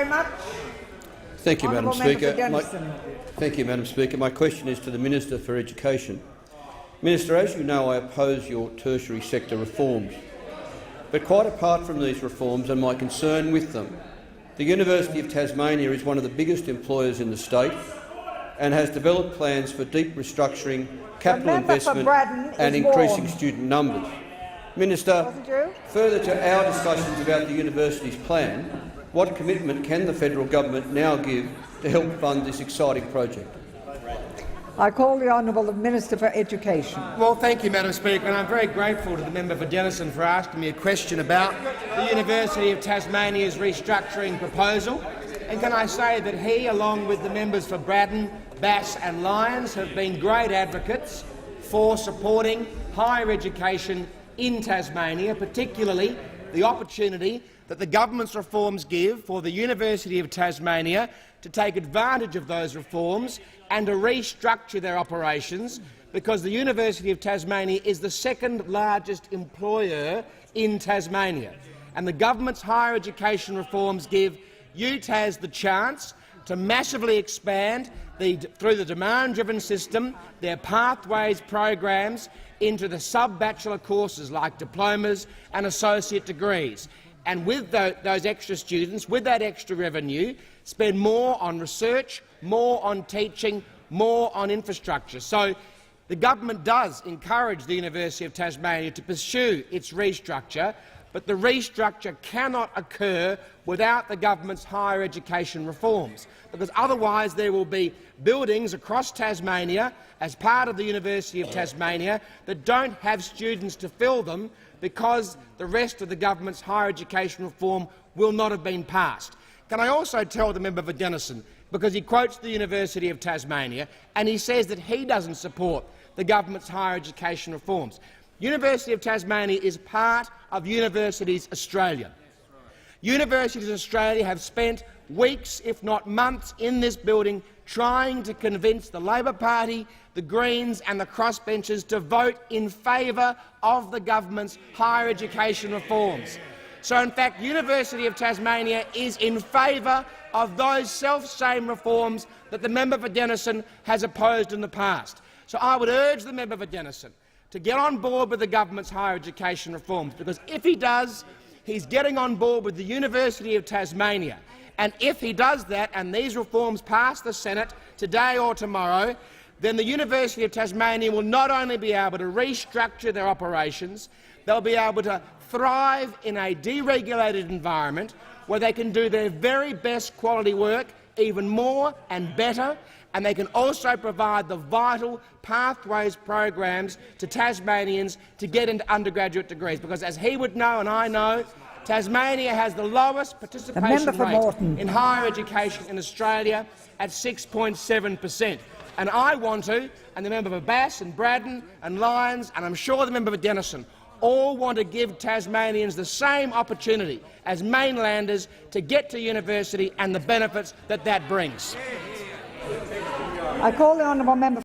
much. Thank you, Madam Speaker. Thank you, Madam Speaker. My question is to the Minister for Education. Minister, as you know, I oppose your tertiary sector reforms. But quite apart from these reforms and my concern with them, the University of Tasmania is one of the biggest employers in the state and has developed plans for deep restructuring, capital investment and increasing student numbers. Minister, further to our discussions about the university's plan, what commitment can the federal government now give to help fund this exciting project? I call the Honourable Minister for Education. Well, thank you, Madam Speaker, and I'm very grateful to the member for Denison for asking me a question about the University of Tasmania's restructuring proposal. And can I say that he, along with the members for Braddon, Bass and Lyons, have been great advocates for supporting higher education in Tasmania, particularly the opportunity that the government's reforms give for the University of Tasmania to take advantage of those reforms and to restructure their operations, because the University of Tasmania is the second largest employer in Tasmania. And the government's higher education reforms give UTAS the chance to massively expand through the demand-driven system their pathways programs into the sub-bachelor courses like diplomas and associate degrees. And with those extra students, with that extra revenue, spend more on research, more on teaching, more on infrastructure. So the government does encourage the University of Tasmania to pursue its restructure, but the restructure cannot occur without the government's higher education reforms, because otherwise there will be buildings across Tasmania as part of the University of Tasmania that don't have students to fill them because the rest of the government's higher education reform will not have been passed. Can I also tell the member for Denison, because he quotes the University of Tasmania and he says that he doesn't support the government's higher education reforms. University of Tasmania is part of Universities Australia. Universities Australia have spent weeks, if not months, in this building trying to convince the Labor Party, the Greens and the crossbenchers to vote in favour of the government's higher education reforms. So, in fact, University of Tasmania is in favour of those self-same reforms that the member for Denison has opposed in the past. So I would urge the member for Denison to get on board with the government's higher education reforms, because if he does, he's getting on board with the University of Tasmania. And if he does that and these reforms pass the Senate today or tomorrow, then the University of Tasmania will not only be able to restructure their operations, they'll be able to thrive in a deregulated environment where they can do their very best quality work even more and better, and they can also provide the vital pathways programs to Tasmanians to get into undergraduate degrees, because as he would know and I know, Tasmania has the lowest participation rate in higher education in Australia at 6.7%. And I want to, and the member for Bass and Braddon and Lyons, and I'm sure the member for Denison, all want to give Tasmanians the same opportunity as mainlanders to get to university and the benefits that that brings. I call the honourable member